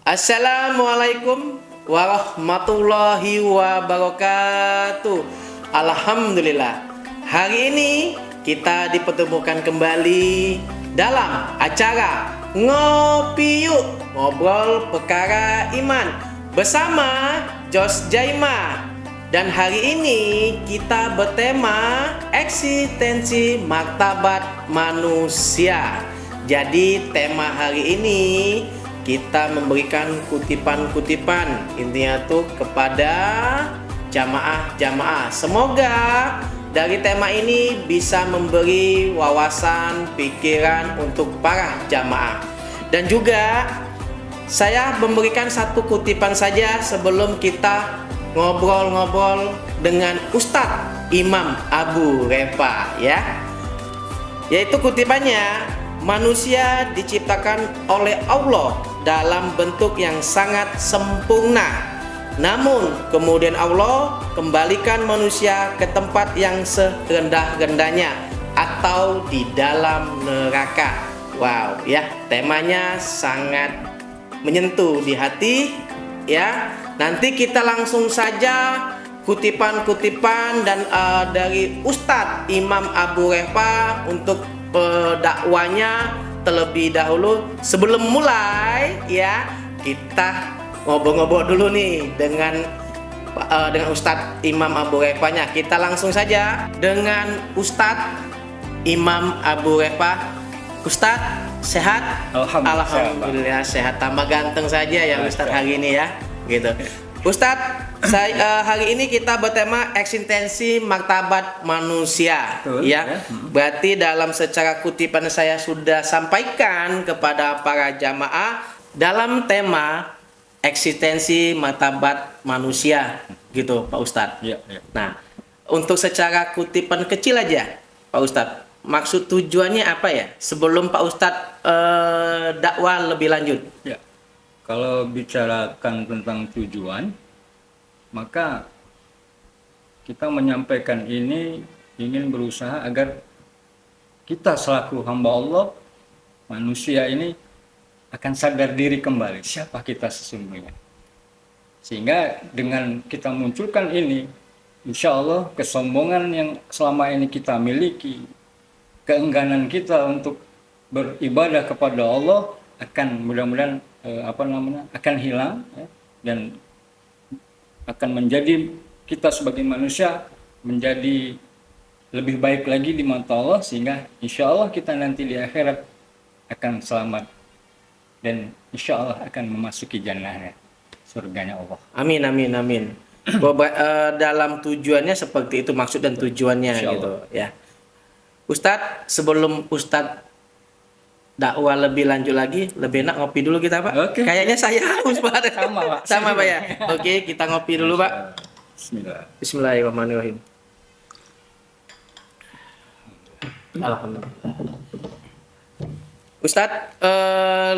Assalamualaikum warahmatullahi wabarakatuh. Alhamdulillah, hari ini kita dipertemukan kembali dalam acara Ngopi Yuk, Ngobrol Perkara Iman bersama Jos Jaima. Dan hari ini kita bertema eksistensi martabat manusia. Jadi tema hari ini kita memberikan kutipan-kutipan, intinya tuh kepada jamaah-jamaah. Semoga dari tema ini bisa memberi wawasan pikiran untuk para jamaah. Dan juga saya memberikan satu kutipan saja sebelum kita ngobrol-ngobrol dengan Ustadz Imam Abu Refa, ya. Yaitu kutipannya, manusia diciptakan oleh Allah dalam bentuk yang sangat sempurna. Namun kemudian Allah kembalikan manusia ke tempat yang serendah-rendahnya atau di dalam neraka. Wow, ya, temanya sangat menyentuh di hati, ya. Nanti kita langsung saja kutipan-kutipan dan dari Ustadz Imam Abu Refa untuk dakwanya terlebih dahulu. Sebelum mulai, ya, kita ngobrol-ngobrol dulu nih dengan Ustadz Imam Abu Refa-nya. Kita langsung saja dengan Ustadz Imam Abu Refa. Ustadz sehat? Alhamdulillah sehat. Tambah ganteng saja ya Ustadz hari ini, ya. Gitu. Ustadz, hari ini kita bertema eksistensi martabat manusia. Betul, ya. Berarti dalam secara kutipan saya sudah sampaikan kepada para jamaah dalam tema eksistensi martabat manusia, gitu Pak Ustadz. Ya, ya. Nah, untuk secara kutipan kecil aja Pak Ustadz, maksud tujuannya apa ya? Sebelum Pak Ustadz dakwah lebih lanjut. Ya. Kalau bicarakan tentang tujuan, maka kita menyampaikan ini ingin berusaha agar kita selaku hamba Allah, manusia ini akan sadar diri kembali siapa kita sesungguhnya. Sehingga dengan kita munculkan ini, insya Allah kesombongan yang selama ini kita miliki, keengganan kita untuk beribadah kepada Allah akan mudah-mudahan akan hilang, ya, dan akan menjadi kita sebagai manusia menjadi lebih baik lagi di mata Allah, sehingga insya Allah kita nanti di akhirat akan selamat dan insya Allah akan memasuki jannahnya, surganya Allah. Amin, amin, amin. Dalam tujuannya seperti itu, maksud dan tujuannya gitu, ya. Ustadz, sebelum Ustadz dakwah lebih lanjut lagi, lebih enak ngopi dulu kita, Pak. Oke. Kayaknya saya haus, Pak. Sama, Pak. Sama, Pak, ya. Oke, kita ngopi dulu, Pak. Bismillahirrahmanirrahim. Alhamdulillah. Ustadz,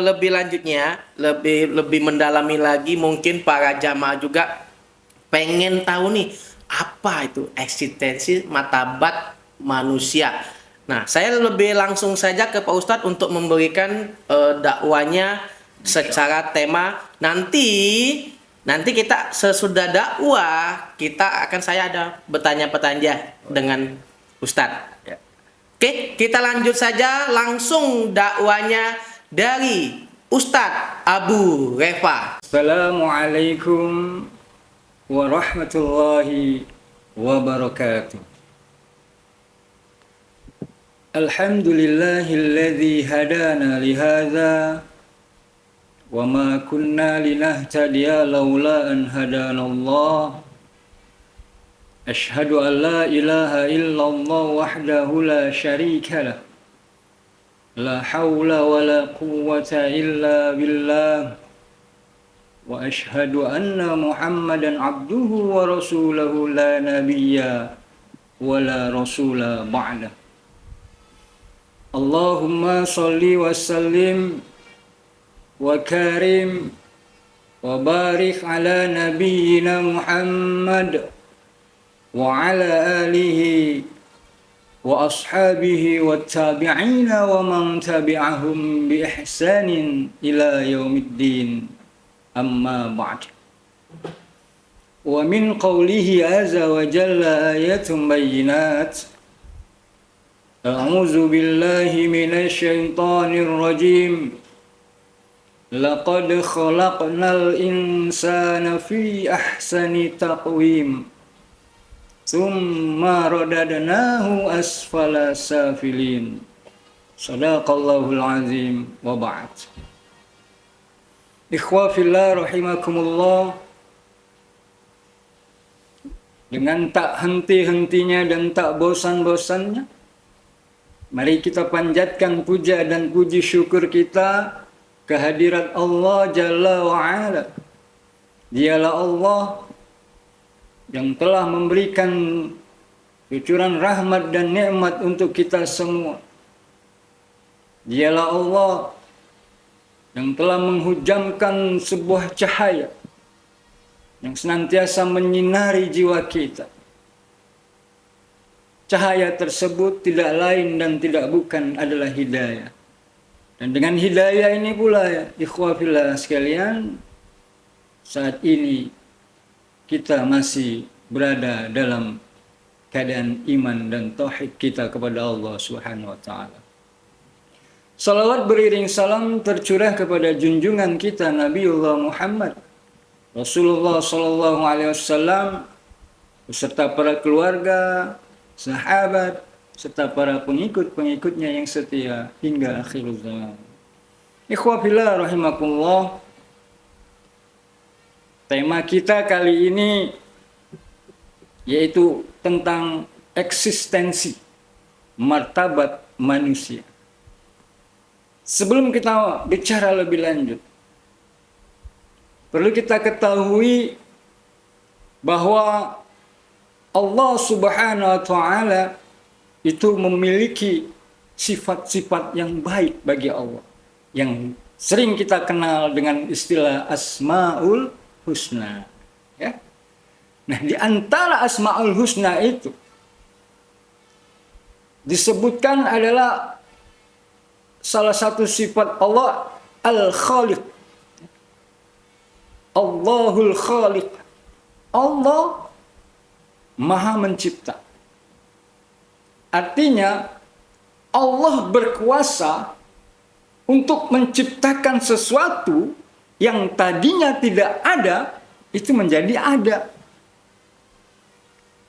lebih lanjutnya, lebih mendalami lagi, mungkin para jamaah juga pengen tahu nih, apa itu eksistensi martabat manusia. Nah, saya lebih langsung saja ke Pak Ustadz untuk memberikan dakwanya secara tema. Nanti kita sesudah dakwah, saya ada bertanya-bertanya dengan Ustadz. Ya. Oke, kita lanjut saja langsung dakwanya dari Ustadz Abu Refa. Assalamualaikum warahmatullahi wabarakatuh. Alhamdulillahilladzi hadana lihadza wa ma kunna linahtadiya laula an hadanallah. Asyhadu an la ilaha illallah wahdahu la syarika lah. La haula wa la quwwata illa billah. Wa asyhadu anna Muhammadan abduhu wa rasuluhu la nabiyya wa la rasula ba'dah. Allahumma salli wa sallim wa karim wa barik ala nabiyyina Muhammad wa ala alihi wa ashabihi wa tabi'ina wa man tabi'ahum bi ihsanin ila yaumiddin. أما بعد ومن قوله عز وجل آيات بينات أعوذ بالله من الشيطان الرجيم لقد خلقنا الإنسان في أحسن تقويم ثم رددناه أسفل سافلين صدق الله العظيم وبعد Ikhwa fillah rahimakumullah. Dengan tak henti-hentinya dan tak bosan-bosannya, mari kita panjatkan puja dan puji syukur kita kehadirat Allah Jalla wa'ala. Dialah Allah yang telah memberikan cucuran rahmat dan nikmat untuk kita semua. Dialah Allah yang telah menghujamkan sebuah cahaya yang senantiasa menyinari jiwa kita. Cahaya tersebut tidak lain dan tidak bukan adalah hidayah. Dan dengan hidayah ini pula ya, ikhwah fillah sekalian, saat ini kita masih berada dalam keadaan iman dan tauhid kita kepada Allah Subhanahu wa taala. Salawat beriring salam tercurah kepada junjungan kita Nabiullah Muhammad Rasulullah sallallahu alaihi wasallam beserta para keluarga, sahabat, serta para pengikut-pengikutnya yang setia hingga akhir zaman. Ikhwah fillah rahimakumullah. Tema kita kali ini yaitu tentang eksistensi martabat manusia. Sebelum kita bicara lebih lanjut, perlu kita ketahui bahwa Allah Subhanahu wa taala itu memiliki sifat-sifat yang baik bagi Allah, yang sering kita kenal dengan istilah Asmaul Husna, ya. Nah, di antara Asmaul Husna itu disebutkan adalah salah satu sifat Allah Al-Khaliq. Allahul Khaliq. Allah Maha Mencipta. Artinya Allah berkuasa untuk menciptakan sesuatu yang tadinya tidak ada, itu menjadi ada.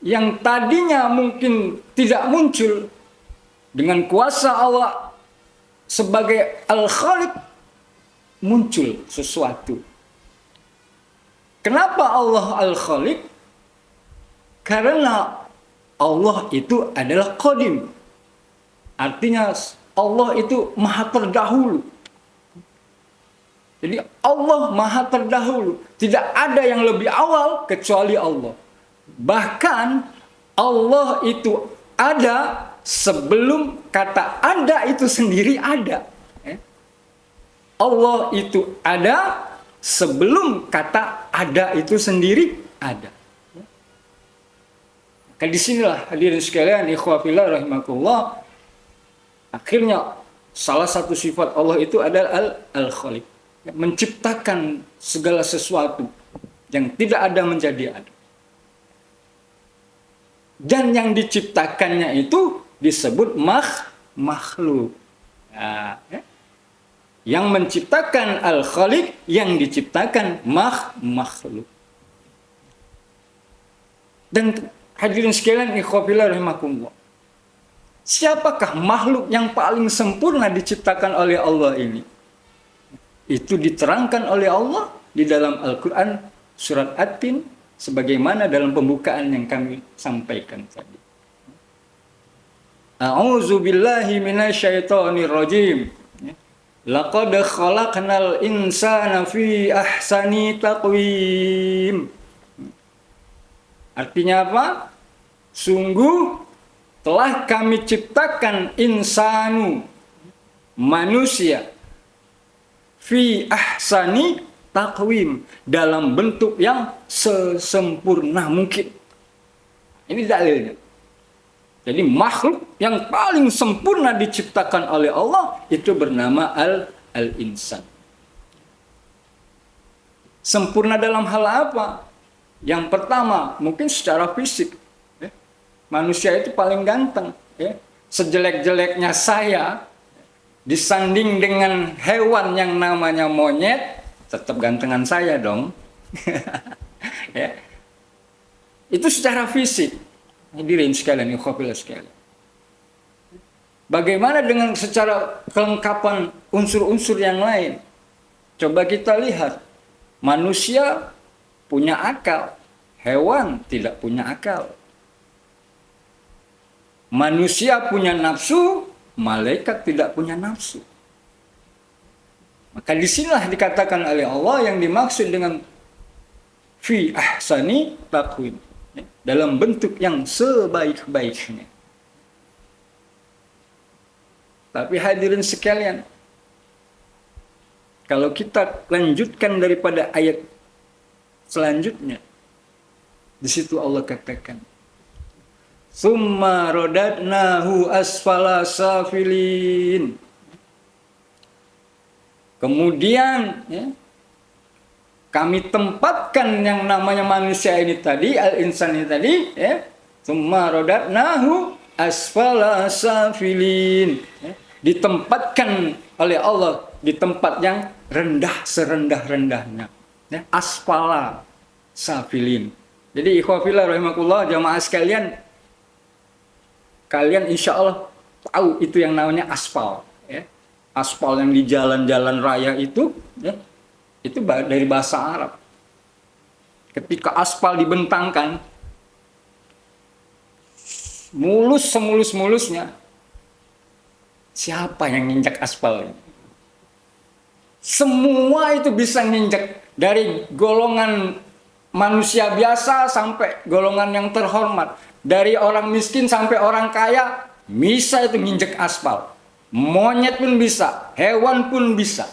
Yang tadinya mungkin tidak muncul, dengan kuasa Allah sebagai Al-Khaliq muncul sesuatu. Kenapa Allah Al-Khaliq? Karena Allah itu adalah Qadim. Artinya Allah itu maha terdahulu. Jadi Allah maha terdahulu. Tidak ada yang lebih awal kecuali Allah. Bahkan Allah itu ada sebelum kata ada itu sendiri ada. Allah itu ada sebelum kata ada itu sendiri ada. Maka disinilah hadirin sekalian, ikhwah fillah rahimakumullah, akhirnya salah satu sifat Allah itu adalah Al-Khaliq, menciptakan segala sesuatu yang tidak ada menjadi ada. Dan yang diciptakannya itu disebut makhluk. Nah, ya. Yang menciptakan Al-Khaliq, yang diciptakan makhluk. Dan hadirin sekalian ikhwah fillah rahimakumullah, siapakah makhluk yang paling sempurna diciptakan oleh Allah ini? Itu diterangkan oleh Allah di dalam Al-Quran surat At-Tin, sebagaimana dalam pembukaan yang kami sampaikan tadi. A'udzu billahi minasyaitonir rajim. Laqad khalaqnal insana fi ahsani taqwim. Artinya apa? Sungguh telah kami ciptakan insanu, manusia, fi ahsani taqwim, dalam bentuk yang sesempurna mungkin. Ini dalilnya. Jadi makhluk yang paling sempurna diciptakan oleh Allah itu bernama al-insan. Sempurna dalam hal apa? Yang pertama, mungkin secara fisik. Ya. Manusia itu paling ganteng. Ya. Sejelek-jeleknya saya, disanding dengan hewan yang namanya monyet, tetap gantengan saya dong. Ya. Itu secara fisik. Hadirin sekalian, ikhwafillah sekalian. Bagaimana dengan secara kelengkapan unsur-unsur yang lain? Coba kita lihat. Manusia punya akal, hewan tidak punya akal. Manusia punya nafsu, malaikat tidak punya nafsu. Maka disinilah dikatakan oleh Allah yang dimaksud dengan fi ahsani taqwim, dalam bentuk yang sebaik-baiknya. Tapi hadirin sekalian, kalau kita lanjutkan daripada ayat selanjutnya, di situ Allah katakan, "Tsumma radadnahu asfala safilin." Kemudian ya, kami tempatkan yang namanya manusia ini tadi, al-insan ini tadi, ya, "Tsumma radadnahu asfala safilin." Ya, ditempatkan oleh Allah di tempat yang rendah serendah-rendahnya, ya, asfala safilin. Jadi ikhwafillah rahimakumullah, jamaah sekalian, kalian insya Allah tahu itu yang namanya aspal, ya. Aspal yang di jalan-jalan raya itu, ya, itu dari bahasa Arab. Ketika aspal dibentangkan mulus semulus-mulusnya, siapa yang nginjak aspal ini? Semua itu bisa nginjak, dari golongan manusia biasa sampai golongan yang terhormat, dari orang miskin sampai orang kaya, bisa itu nginjak aspal. Monyet pun bisa, hewan pun bisa.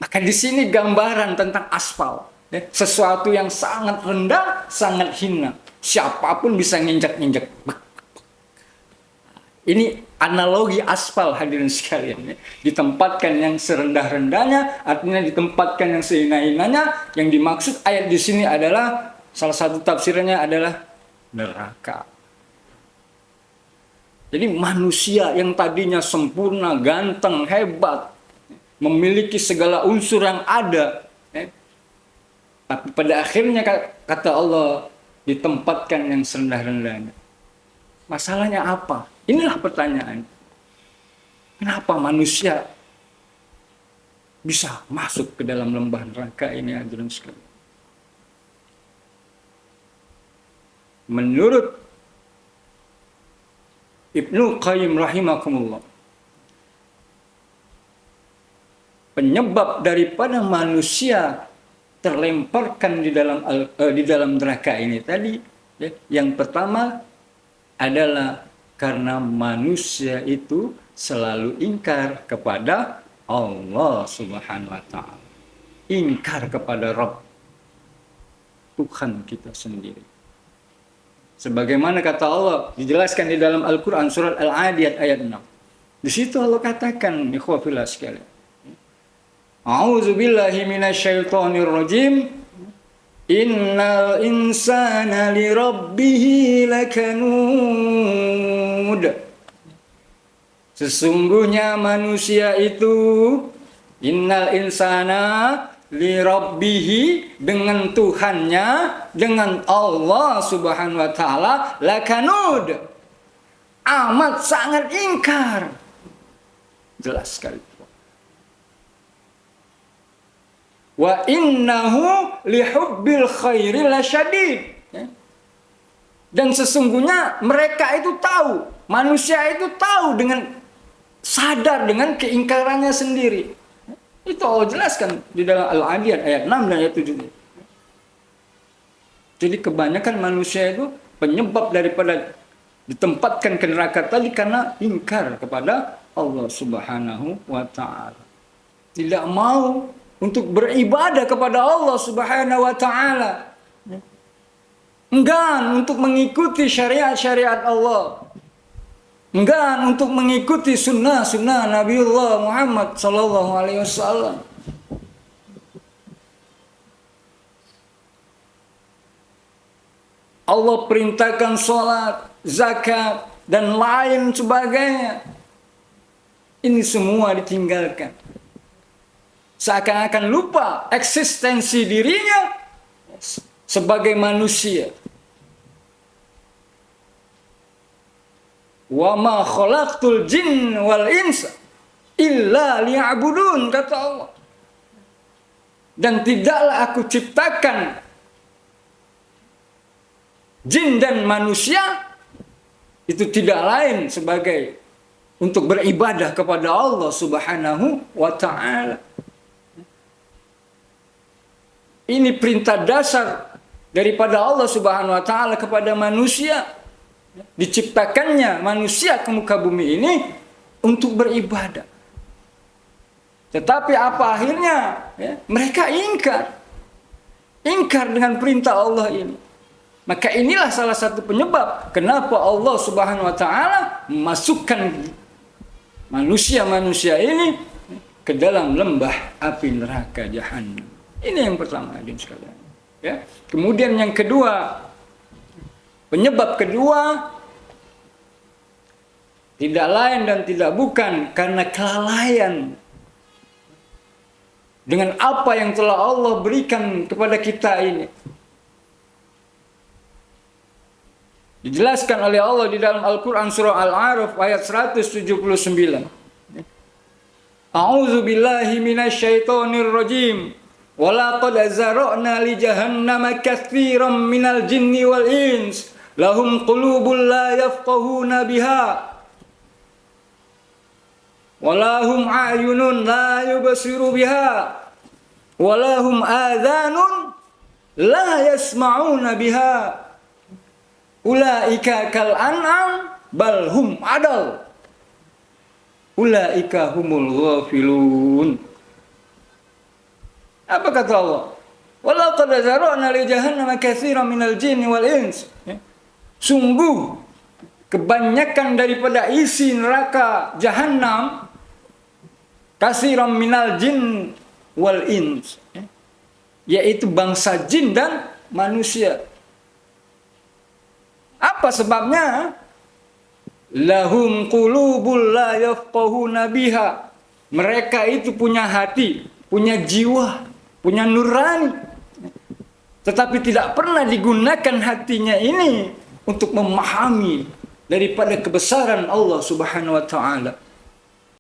Maka di sini gambaran tentang aspal, ya, sesuatu yang sangat rendah, sangat hina. Siapapun bisa nginjak-nginjak. Ini analogi aspal, hadirin sekalian, ya. Ditempatkan yang serendah-rendahnya, artinya ditempatkan yang sehina-hinanya. Yang dimaksud ayat di sini adalah, salah satu tafsirnya adalah neraka. Jadi manusia yang tadinya sempurna, ganteng, hebat, memiliki segala unsur yang ada, ya, tapi pada akhirnya kata Allah ditempatkan yang serendah-rendahnya. Masalahnya apa? Inilah pertanyaan. Kenapa manusia bisa masuk ke dalam lembah neraka ini, hadirin sekalian? Menurut Ibnu Qayyim rahimakumullah, penyebab daripada manusia terlemparkan di dalam neraka ini tadi, ya, yang pertama adalah karena manusia itu selalu ingkar kepada Allah Subhanahu wa Ta'ala, ingkar kepada Rabb, Tuhan kita sendiri. Sebagaimana kata Allah dijelaskan di dalam Al-Quran surat Al-Adiyat ayat 6. Di situ Allah katakan, ikhwafillah sekalian, A'udzubillahi minasyaitonir rajim. Innal insana li rabbihi lakanud. Sesungguhnya manusia itu, innal insana li rabbihi, dengan Tuhannya, dengan Allah Subhanahu wa Ta'ala, lakanud, amat sangat ingkar. Jelas sekali. Wa innahu lihubbil khairi lasyadid. Dan sesungguhnya mereka itu tahu, manusia itu tahu dengan sadar dengan keingkarannya sendiri. Itu Allah jelaskan di dalam Al-Adiyat ayat 6 dan ayat 7. Jadi kebanyakan manusia itu penyebab daripada ditempatkan ke neraka tadi karena ingkar kepada Allah Subhanahu wa Ta'ala. Tidak mau untuk beribadah kepada Allah Subhanahu wa Ta'ala. Enggan untuk mengikuti syariat-syariat Allah. Enggan untuk mengikuti sunnah-sunnah Nabiullah Muhammad sallallahu alaihi wasallam. Allah perintahkan sholat, zakat, dan lain sebagainya. Ini semua ditinggalkan. Seakan-akan lupa eksistensi dirinya sebagai manusia. Wa ma khalaqtul jin wal insa illa liya'budun, kata Allah. Dan tidaklah aku ciptakan jin dan manusia itu tidak lain sebagai untuk beribadah kepada Allah Subhanahu wa ta'ala. Ini perintah dasar daripada Allah Subhanahu wa ta'ala kepada manusia. Diciptakannya manusia ke muka bumi ini untuk beribadah. Tetapi apa akhirnya? Ya, mereka ingkar dengan perintah Allah ini. Maka inilah salah satu penyebab kenapa Allah Subhanahu wa ta'ala memasukkan manusia-manusia ini ke dalam lembah api neraka Jahannam. Ini yang pertama, hadirin sekalian. Ya. Kemudian yang kedua, penyebab kedua tidak lain dan tidak bukan karena kelalaian dengan apa yang telah Allah berikan kepada kita ini. Dijelaskan oleh Allah di dalam Al-Quran surah Al-A'raf ayat 179. A'udzu billahi minasyaitonir rajim. Wa laqad zara'na li jahannama katsiran minal jinni wal ins lahum qulubun la yafqahuna biha wa lahum a'yunun la yubsiru biha wa lahum adhanun la yasma'una biha ulaika kal an'am bal hum adal ulaika humul ghafilun. Apa kata Allah? Walaqad zara'na li jahannama katsiran minal jinni wal ins. Sungguh kebanyakan daripada isi neraka Jahannam katsiran minal jin wal ins, yaitu bangsa jin dan manusia. Apa sebabnya? Lahum qulubul la yafqahuna biha. Mereka itu punya hati, punya jiwa, punya nurani, tetapi tidak pernah digunakan hatinya ini untuk memahami daripada kebesaran Allah Subhanahu wa ta'ala.